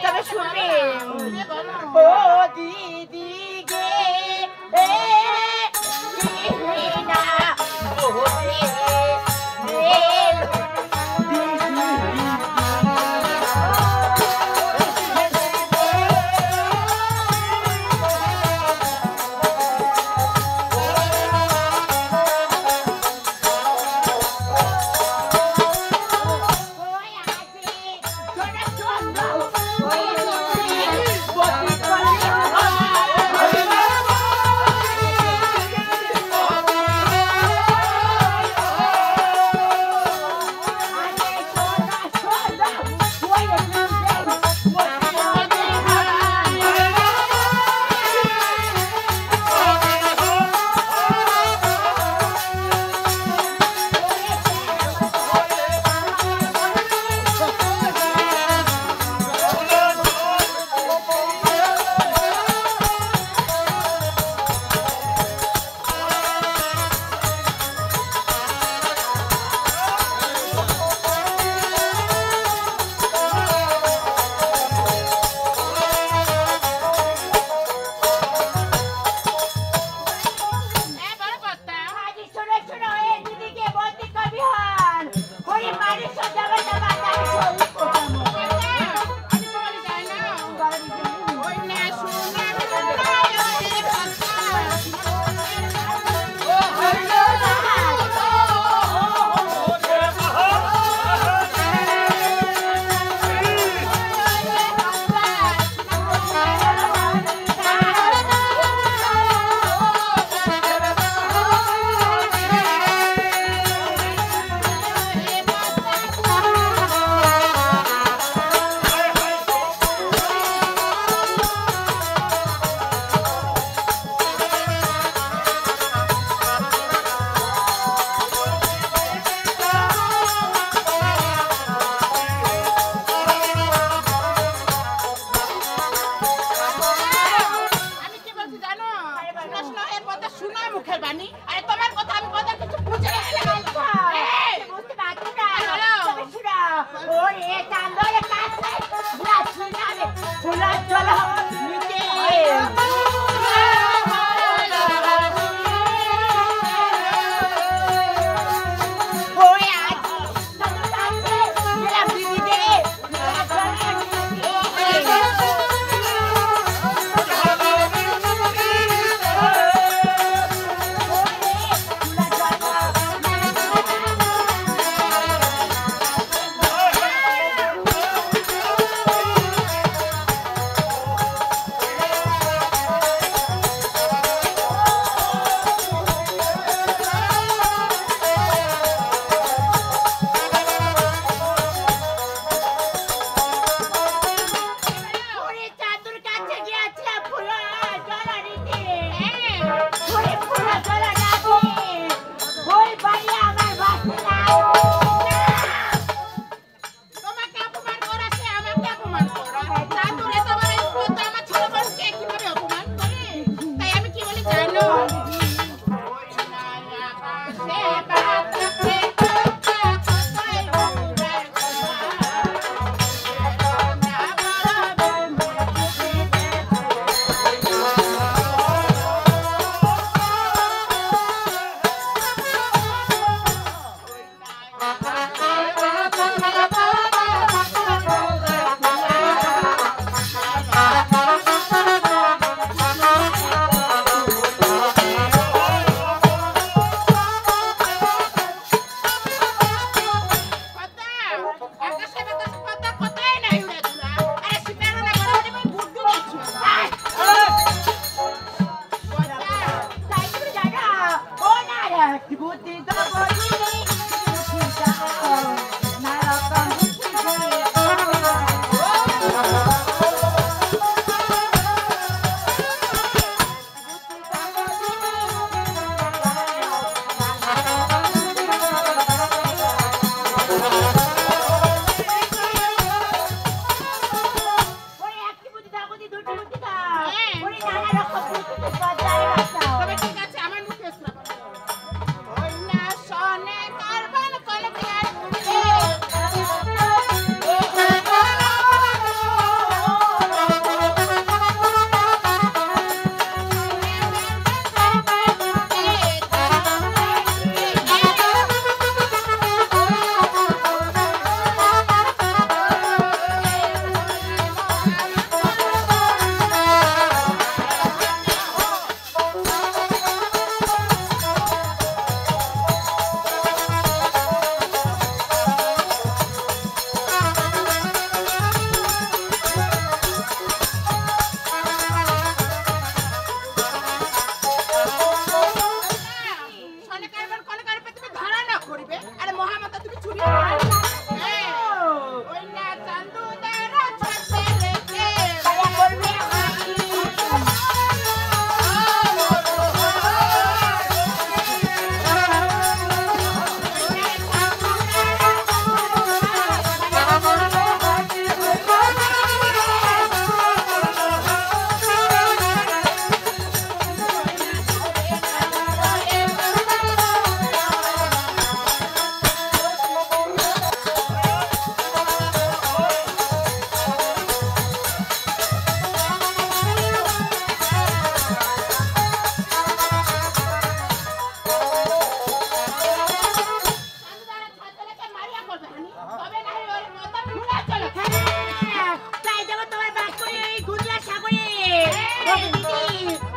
তবে শুনবে ও দিদি গে না ও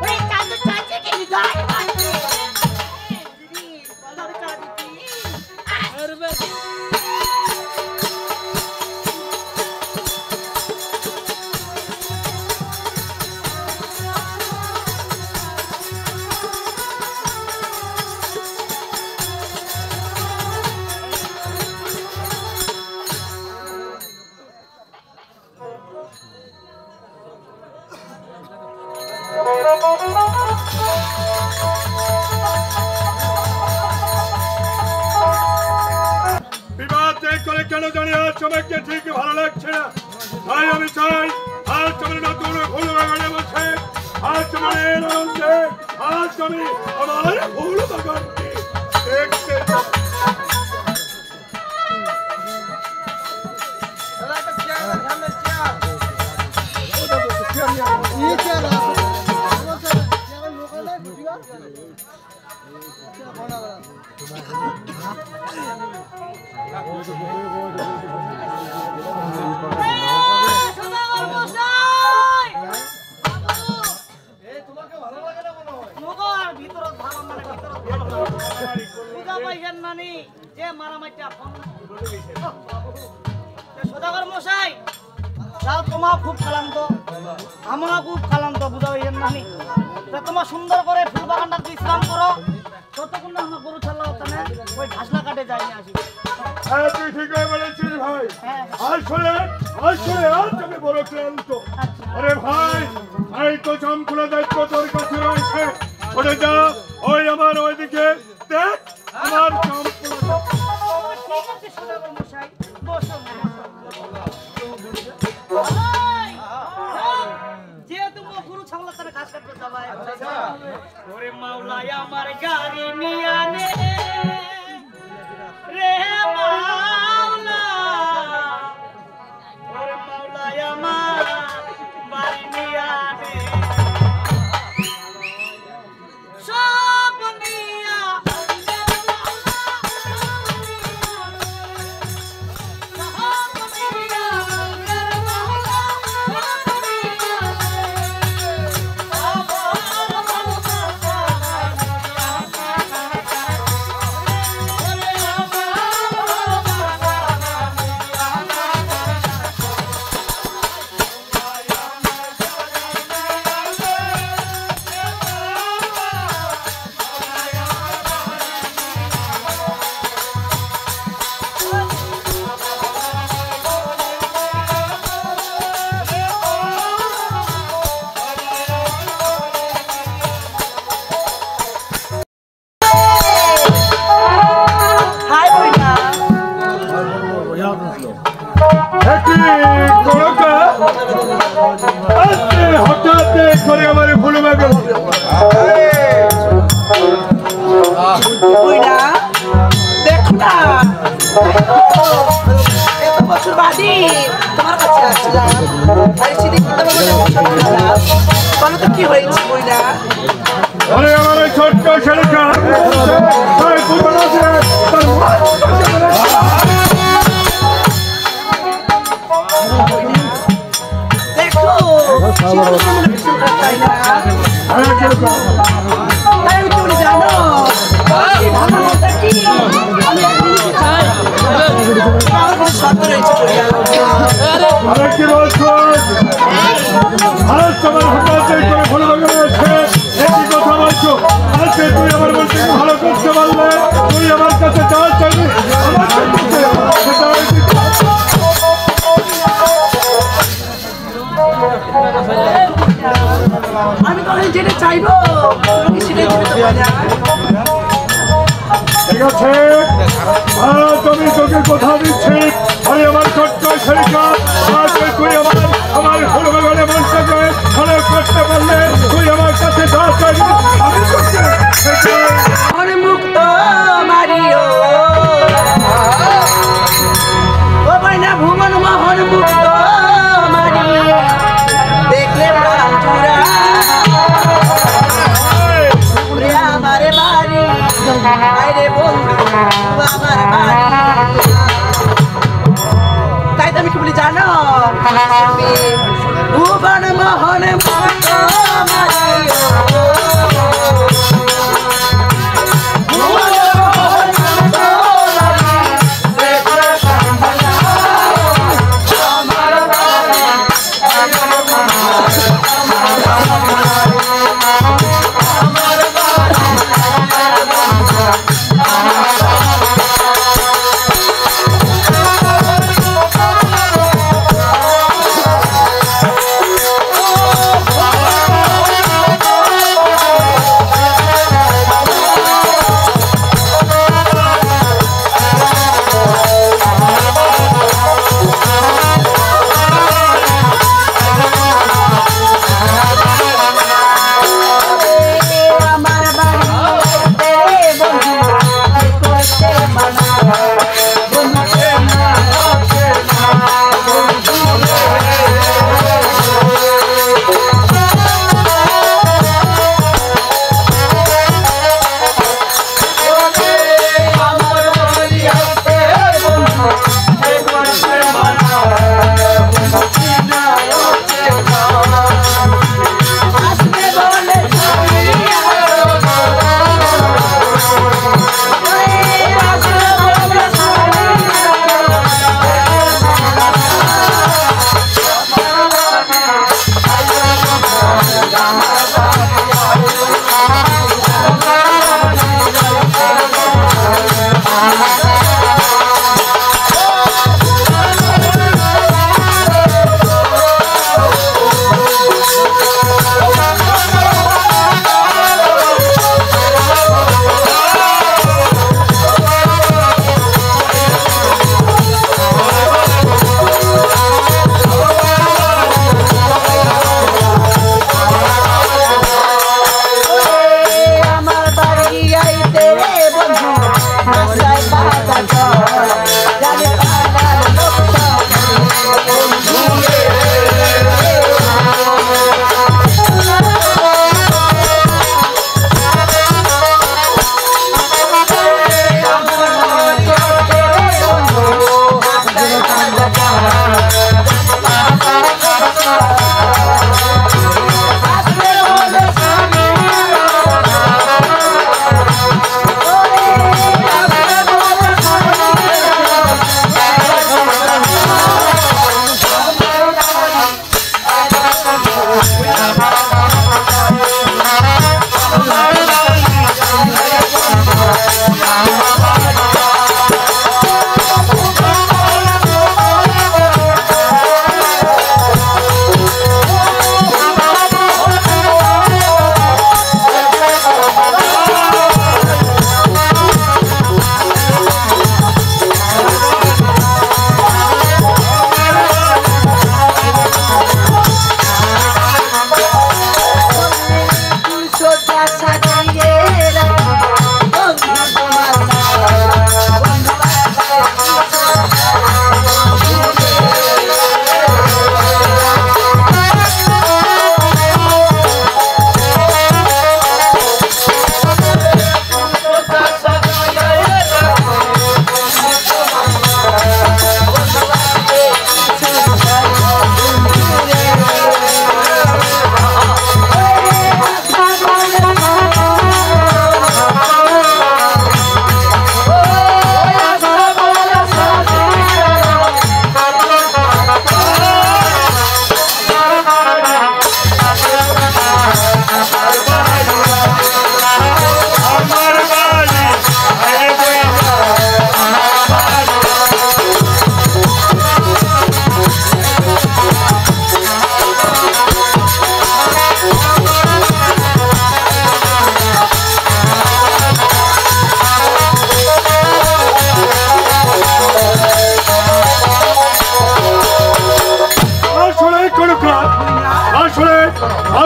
ওই চাঁদে চাঁদে কি গায় দিদি বলো কা দিদি আরবে কেন জানি আজ সবাইকে ঠিক ভালো লাগছে না তাই আমি চাই আজ তোমার নতুন ফুল বাগানে বসে আজ তোমার আনন্দে আজ আমি আমার ফুল বাগানকে দেখতে খুব ক্লান্ত আমরা খুব ক্লান্ত বুঝাইছেন নানি তোমার সুন্দর করে ফুল বাগানটা বিশ্রাম করো ততক্ষণ না আমার গরু ছাড়লা হতো না ওই ঘাসলা কাটে যাই আসি তুই ঠিকই বলেছিস ভাই আসলে আজ আমি বড় ক্লান্ত আরে ভাই এই তো জমখুলা দায়িত্ব তোর কাছে রয়েছে ওরে যা ওই আমার ওইদিকে দেখ আমার জমখুলা ঠিক আছে সদাগর মশাই বসো যেহেতু গরু ছাগলা তারা ঘাস কাটতে যাবাই ওরে মাওলাই আমার গাড়ি নিয়ে আনে রে মাওলা ওরে মাওলাই আমার বাড়ি নিয়ে আনে সব নিয়া কি হয়েছে বইলা আরে আমার ছোট্ট ছেলেটা দেখো জানো আরে কি বলছো আজ তোমার হঠাৎ করে ভালো লাগছে একই কথা বলছো আজকে তুই আমার বলতে ভালো করতে পারলে তুই আমার কাছে যা চাইবি আমি তো যেটা চাইবো ঠিক আছে তুমি তোকে কথা দিচ্ছি আমি আমার ছোট্ট ছেলেটা আজকে তুই আমার ফুল বাগানে মনটাকে ভালো করতে পারলে তুই আমার কাছে যা চাইবি আমি মুক্ত মারিও ও বইনা ভুবন মোহন মুক্ত মারিও দেখলে প্রাণ চূড়া আমারে বাড়ি আরে বন্ধু আমার বাড়ি তাই তো আমি কি বলি জানো ভুবন মোহন মুক্ত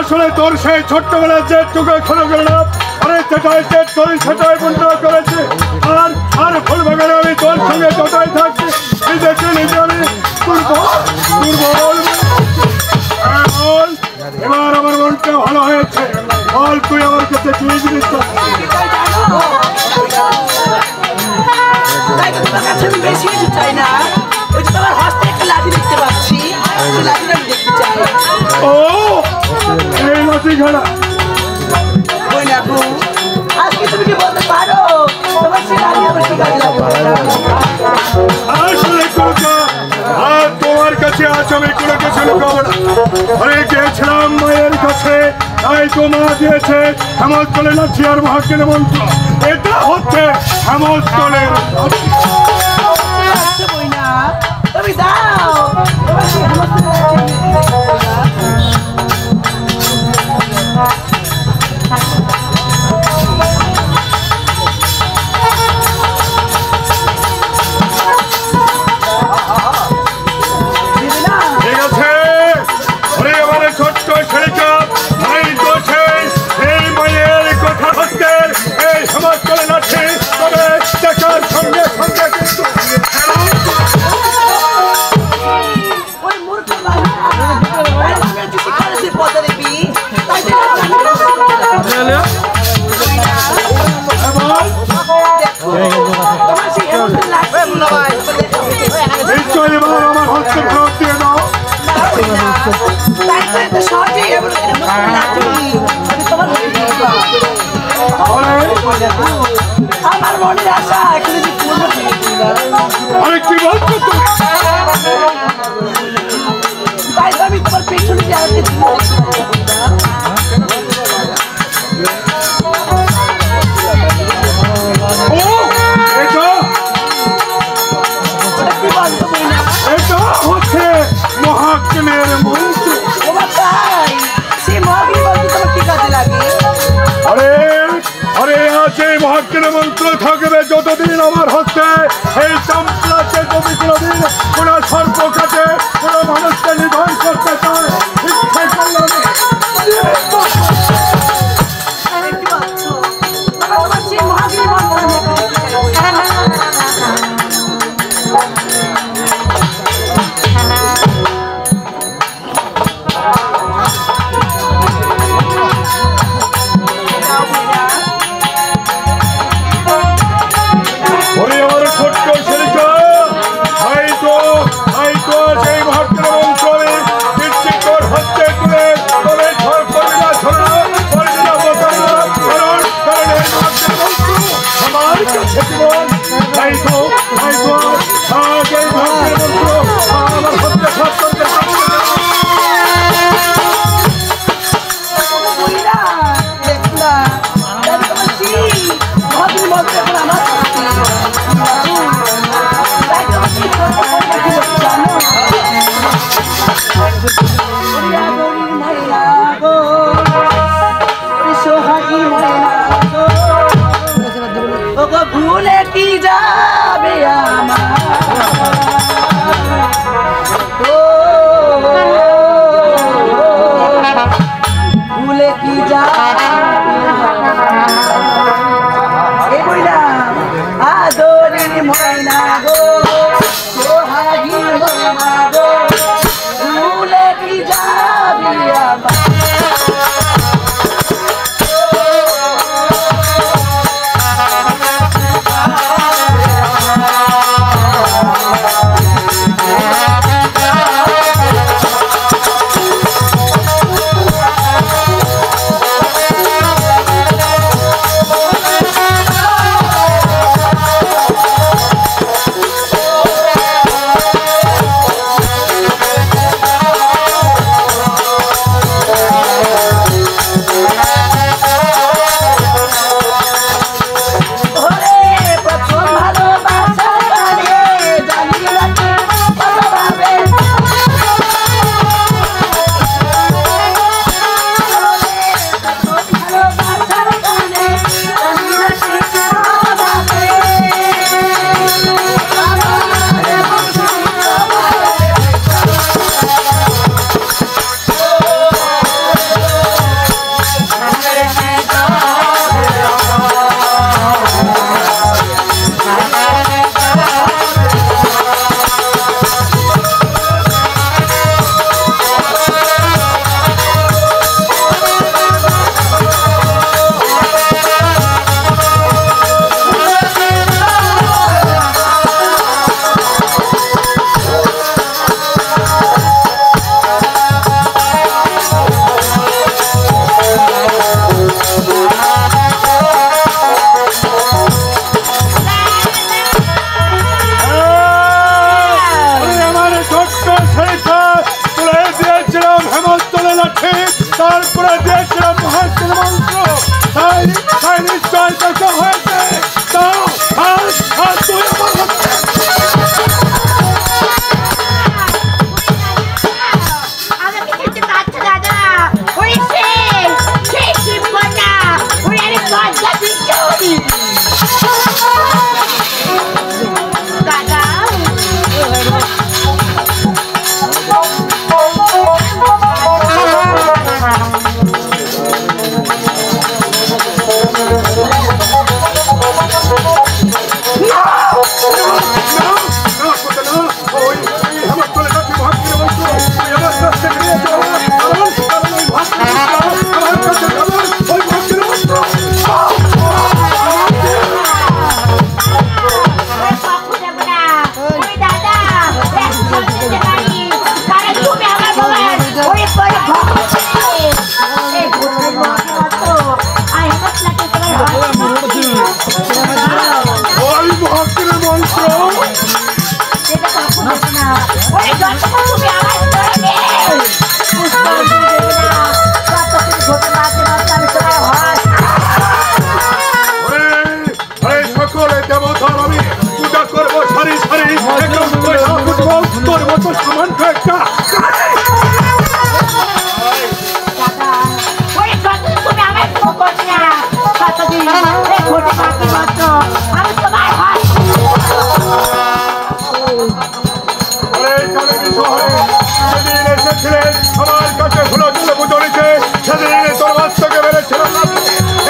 আসলে তোর সেই ছোট্টবেলার যে টুকো খোলো গেল না, আরে সেটাই যে তোর সেটাই বন্ধ করেছে। আর আর ফুল বাগানে আমি তোর সঙ্গে যতই থাকছি নিজেকে নিজে আমি দুর্বল। এবার আমার মনটা ভালো হয়েছে। বল তুই আমার কাছে কি জিনিস বেশি কিছু চাই না, ওই যে তোমার হস্তে একটা লাঠি দেখতে পাচ্ছি, সেই লাঠিটা আমি দেখতে চাই। ও এই লাঠি খেলা ওই না গো, আজকে তুমি কি বলতে পারো তোমার সেই লাঠি আমার কি কাজে লাগবে? আসলে কলকা আর তোমার কাছে আজ আমি কোনো কিছু লুকাবো না। আরে গিয়েছিলাম মায়ের কাছে, হয়তো মা দিয়েছে হেমস্থলের লাঠি আর মহাজ্ঞানের মন্ত্র। এটা হচ্ছে হেমস্থলের লাঠি। আচ্ছা বইনা তুমি দাও তোমার সেই হেমস্থলের লাঠি। ঠিক আছে, ওরে এবারে ছোট্ট ছেলেটা ভাই তো সেই মায়ের কথা হচ্ছে এই হেমস্থলের লাঠি। তবে দেখার সঙ্গে সঙ্গে কিন্তু ওই মূর্খ বাবা আমি কিছু করেছি পদে দিবি তাই তোমার সেই হেমস্থলের লাঠি নিশ্চয়ই এবার আমার হস্তে ফেরত দিয়ে দাও। তাই তো এত সহজেই হেমস্থলের লাঠি আমি তোমার আমার মনের আশা এখন যদি পূর্ণ হয়ে গেল। আরে কি বলছো তুমি? তাই তো আমি তোমার পেছনে যে আগে এটা কি বলতো বইনা এটা হচ্ছে মহাজ্ঞানের মন্ত্র। ওমা তাই সেই মহাবীর বলতে তোমার কি কাজে লাগে? আরে আরে আজ এই মহাজ্ঞানের মন্ত্র থাকবে যতদিন আমার হচ্ছে এই চাম্পলাকে যদি কোনোদিন কোনো সর্প কাটে কোনো মানুষকে নিধন করতে চায় শিক্ষা করলাম। কি বলছো? তোমার সেই মহাবীর ওরে আমার ছোট্ট ছেলেটা হয়তো হয়তো সেই মহাজ্ঞানের মন্ত্র আমি নিশ্চিত তোর হচ্ছে তুলে তবে ঝড় করবি না ঝড় করবি না বোঝাবি না কারণ কারণ এই মহাজ্ঞানের মন্ত্র আমার কাছে জীবন। হয়তো হয়তো আজ এই মহাজ্ঞানের মন্ত্র আমার হচ্ছে সত্যকে ভুলে কি যাবে আমার ভুলে কি যাবে এই বললাম আদরের ময়না গো সোহাগী ময়না গো ভুলে কি যাবে আমার ওই মহাত্মের মন্ত্র সকলে দেবতার আমি পূজা করবো সারি সারি তোর মতো সামান্য একটা সেদিন এসেছিলেন আমার কাছে হলো পুজো নিতে সেদিন তোর বাচ্চাকে বেড়েছিলাম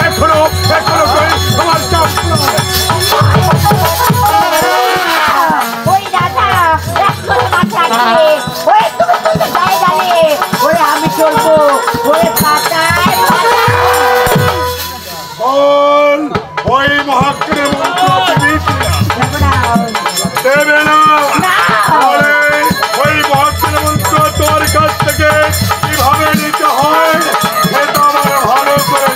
এখনো আমার চাপ আমি চলবো ওই মহাক্রের মন্ত্র দেবে না ওই মহাক্রের মন্ত্র তোর কাছ থেকে কিভাবে নিতে হয় সেটা আমার ভালো করে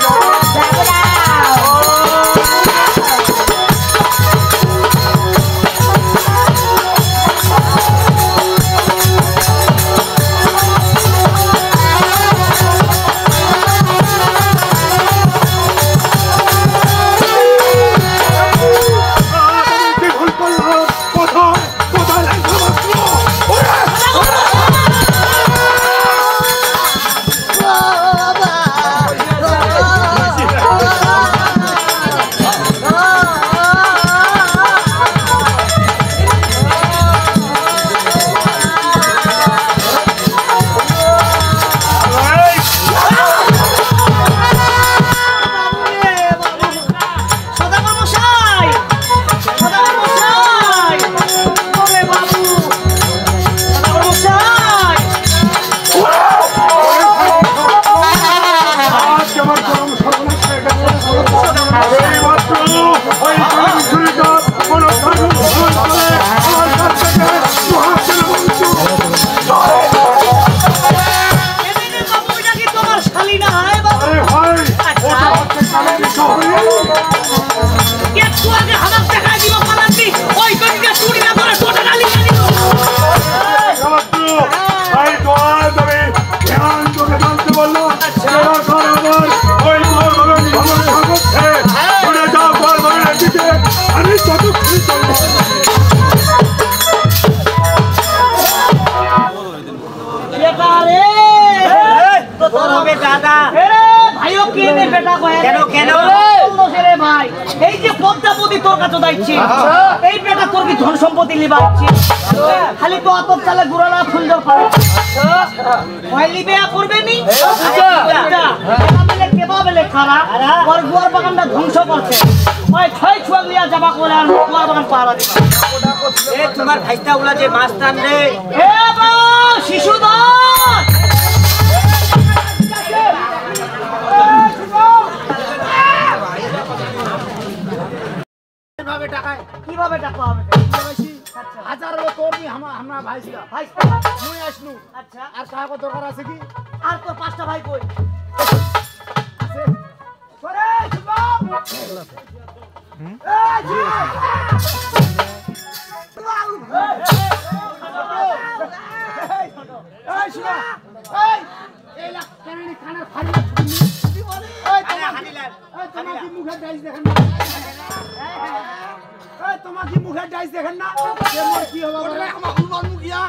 জানা এই বেটা তোর কি ধন সম্পত্তি লিবাচ্ছি খালি তো অত চালে গুড়ালা ফুল দাও লিবে করবে নি কেবা বেলে খারা ওর গুয়ার বাগানটা ধ্বংস করছে ওই ছয় ছুয়া লিয়া যাবা করে আর গুয়ার বাগান পাহারা দিবা এ তোমার ভাইটা গুলা যে মাছ টান রে এ বা শিশুদন কিভাবে টাকা হবে হাজার তোরনি আমরা ভাইসা মুই আসনু আচ্ছা আর কাহাকে দরকার আছে কি আর তোর পাঁচটা ভাই কই আছে করে শুভম এই জি এই শুনো এই লাখ কেননি খানা ফাড়িয়া কি বলে এই হানিলাল এই তোমার কি মুখে ডাইস দেখেন না এই তোমার কি মুখে ডাইস দেখেন না এমন কি হবে বলে আমার উনর মুখিয়া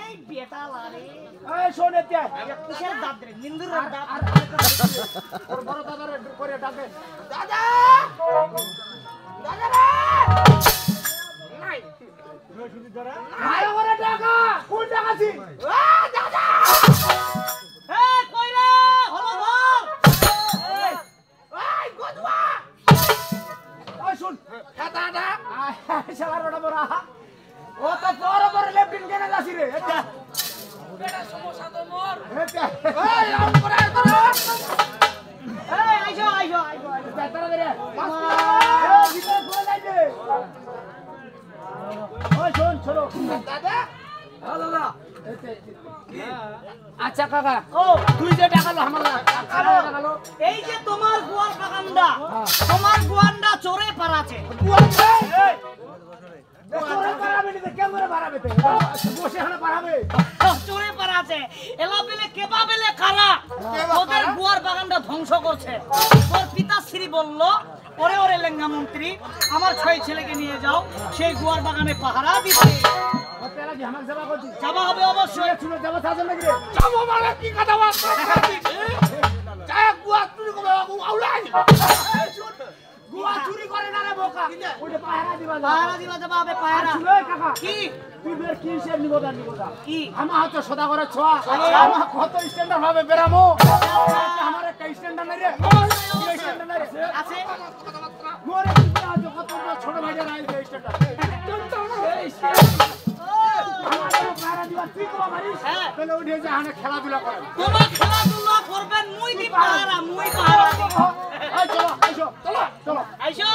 এই বেটা লারে এই শোনে তে কিসের দাঁত রে নিন্দুর দাঁত ওর বড় দাদারে করে ডাকে দাদা দাদা রে ভাই ওরে টাকা কোন টাকা ছি দাদা এই কই রে হলো ধর এই গদুয়া ওই শুন দাদা শালার বড় বড় ও তো বড় বড় লেফটিন কেন যাসি রে এটা বেটা সমস্যা তো মোর এটা এই আম করে এই আইছো তাড়া দে এই ভিতরে ঘুরে যাইবে ওই শুন চলো দাদা দাদা আচ্ছা কাকা ও তুই যে টাকা লো আমার টাকা লো এই যে তোমার গোয়ার বাগানটা তোমার গোয়ানটা চোরে পারাছে চোরে পারাছে এলা বেলে কেবা বেলে কারা ওদের গোয়ার বাগানটা ধ্বংস করছে ওর পিতাশ্রী বলল ওরে ওরে লেঙ্গা মন্ত্রী আমার 6 ছেলেকে নিয়ে যাও সেই গোয়ার বাগানে পাহারা দিতে যাবা হবে অবশ্যই গুয়া চুরি করে না রে বোকা ওইটা পাহারা দিবা যাবা হবে পাহারা কি তুই বের কি হিসেব নিবদা কি আমার হচ্ছে সদা করে ছোয়া আমার কত স্ট্যান্ডার্ড হবে বেরামো আমার একটা স্ট্যান্ডার্ড নাই রে স্ট্যান্ডার্ড নাই রে আছে গোরে কি আজ কত ছোট ভাইদের আই যে স্ট্যান্ডার্ড আমাদের পাহারা দিবা তুই তো মারিস তাহলে ওই যে আনে খেলাধুলা করে তোমার খেলাধুলা করবেন মুই দি পাহারা দিব এই চলো চলো আইসো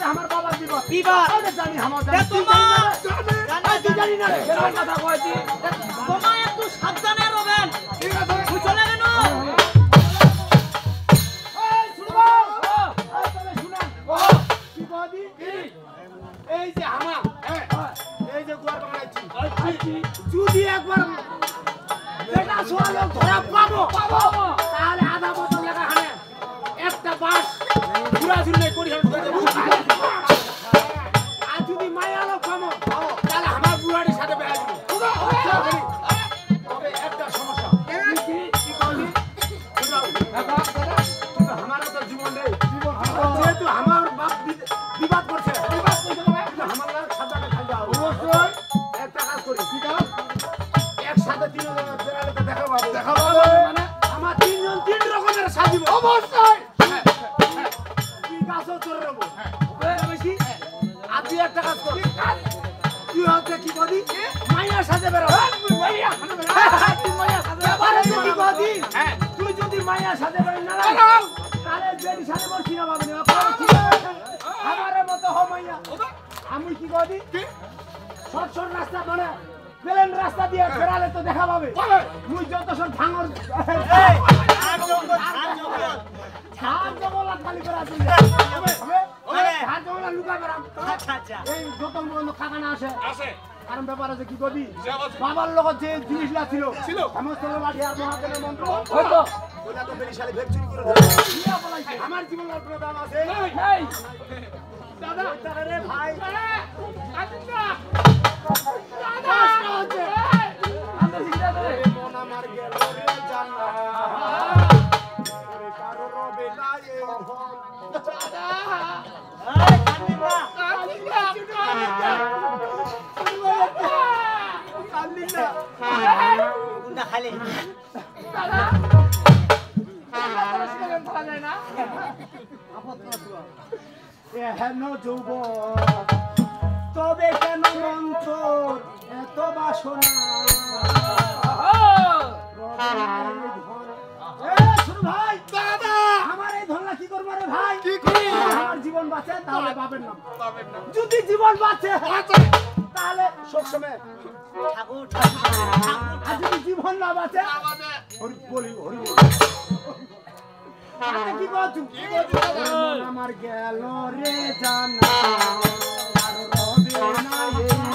আমার বাবার বিবাদ বিবাদ আরে জানি আমার তে জানি তোমা জানি না রে এর কথা কইছি তোমা একটু সাবধানে রবেন ঠিক আছে বুঝছো না কেন এই শুনবো এই তবে শুনেন কি বদি এই যে আমা এই যে গোয়ার বানাইছি যদি একবার বেটা সোয়া লোক ধরা পাবো তাহলে আধা বোতল লাগা হানে একটা বাস পুরা জুড়ে করি আর যদি মায়া লোক পাবো তাহলে আমার বুড়াটির সাথে বেড়া দিব তবে একটা সমস্যা কি বলি আমার তো জীবন নেই যেহেতু আমার বাপ বিবাদ করছে আমার লাগে সাদাটা খাই দাও অবশ্যই একটা কাজ করি কি কাজ একসাথে তিনজন বেড়ালে তো দেখা পাবো মানে আমার তিনজন তিন রকমের সাজিব অবশ্যই কি কাজও তোর রব বেশি আর তুই একটা কাজ কর তুই হচ্ছে কি বলি মাইয়ার সাথে বেরো মাইয়া তুই মাইয়ার সাথে কি বলি তুই যদি মাইয়ার সাথে বেরো না তাহলে বেটি সাথে বলছি না বাবা আমারে মতো হ মাইয়া আমি কি বলি শর্ট শর্ট রাস্তা মানে প্লেন রাস্তা দিয়ে বেরালে তো দেখা পাবে মুই যত সব ভাঙর ধান জঙ্গল খালি করে আছে ধান জঙ্গল লুকা বেরাম এই যত বন্ধ খাখানা আসে কারণ ব্যাপার আছে কি করবি বাবার লগত যে জিনিসটা ছিল সমস্ত লাঠি আর মহাজনের মন্ত্র হয়তো ওটা তো বেরিশালে ভেগ চুরি করে আমার জীবনের কোনো দাম আছে দাদা রে ভাই খালি হেন যুব তবে কেন মন্তর এত বাসনা ভাই দাদা আমার এই ধনলা কি করবো রে ভাই আমার জীবন বাঁচে তাহলে বাপের নাম যদি জীবন বাঁচে তাহলে সবসময় ঠাকুর আর যদি জীবন না বাঁচে হরি বলি কি করছু আমার গেল রে জানা আর রবে না এই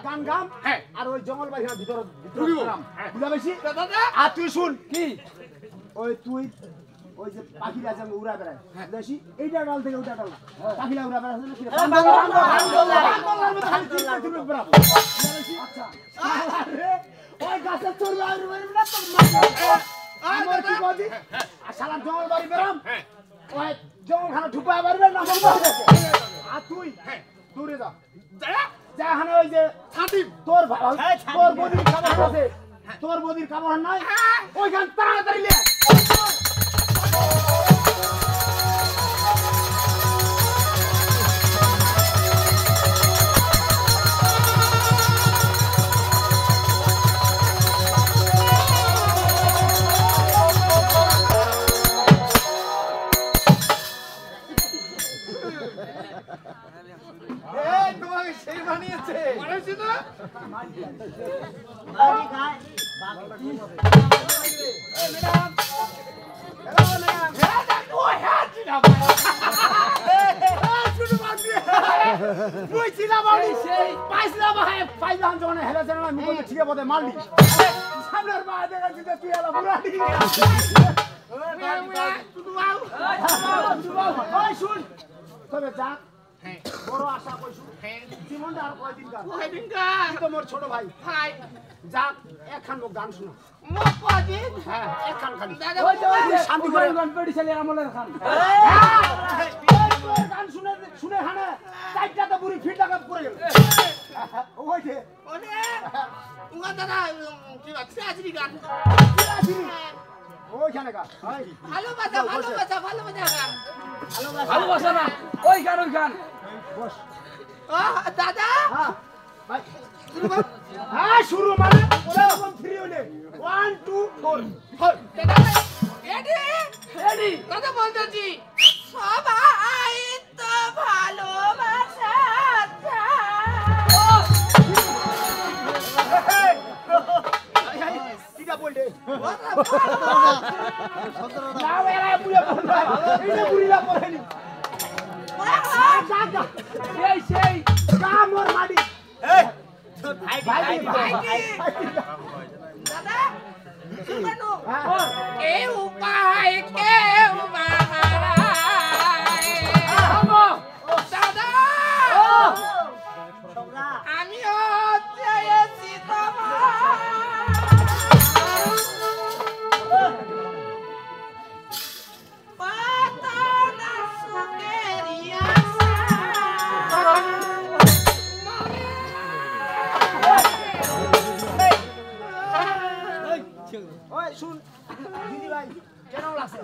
গান গাম হ্যাঁ। আর ওই জঙ্গল বাড়ির ভিতর ঢুকিব। বুঝা পেয়েছি দাদা আর তুই শুন কি ওই তুই ওই যে পাখিরা যেমন উড়া বেড়ায় দেখি এইটা ডাল থেকে ওইটা ডাল পাখিরা উড়া বেড়ায় না কি রে? বাংলার মতো খালি চিল্লা চিল্লা বেড়াবো। আচ্ছা আরে, ওই গাছের চড়বে আর বেরোবে না তোর আমার কি বলি আর শালা জঙ্গল বাড়ি বেরাম ওই জঙ্গল খানা ঢুকা পারবে না আর তুই দূরে যা যা হানে ওই যে ছাতি তোর তোর বদির কাপড় আছে তোর বদির কাপড় নাই ওইখান তাড়াতাড়ি লে তোমাকে সেই বানিয়েছে বানিয়েছি না বাড়ি গায় তুই ছিলা বাড়ি সেই পাইছিলা ভাই পাইলাম যখন হেলা জানা আমি বলে ঠিক আছে মারলি সামনের মা দেখা দিতে তুই এলা বুড়ালি ওই শুন তবে যা বড় আশা কইছু জীবনটা আর কয়দিন কার কয়দিন কার তুই তো মোর ছোট ভাই ভাই যাক একখান মুখ গান শোনা মোক কদিন হ্যাঁ একখান খালি দাদা তুই শান্তি করে গান পেড়ি ছেলে আমলের খান গান শুনে শুনে হানে চারটা তো বুড়ি ফিট লাগা পড়ে গেল ওই যে ওরে উগা দাদা কি বাচ্চা আজরি গান ওইখানে গা ভালোবাসা ভালোবাসা ভালোবাসা গান ভালোবাসা না ওই গান বস ও দাদা হ্যাঁ ভাই শুরু কর হ্যাঁ শুরু মানে ওরা কোন ফ্রি হলে 1 2 4 দাদা এডি রেডি কথা বলতেছি সবাই তো ভালোবাসা কিটা বললে না এরা পুরো বলবা এইটা বুড়িলা পড়েনি এই সেই কামর মাডি ভাই ভাই ভাই দাদা শুনো হ্যাঁ এ উপায় কেউ বাহারায় দাদা তোমরা আমিও চেয়েছি তোমার পাতা না সুখেরই আশা ওই শুন দিদি ভাই কেন লাগছে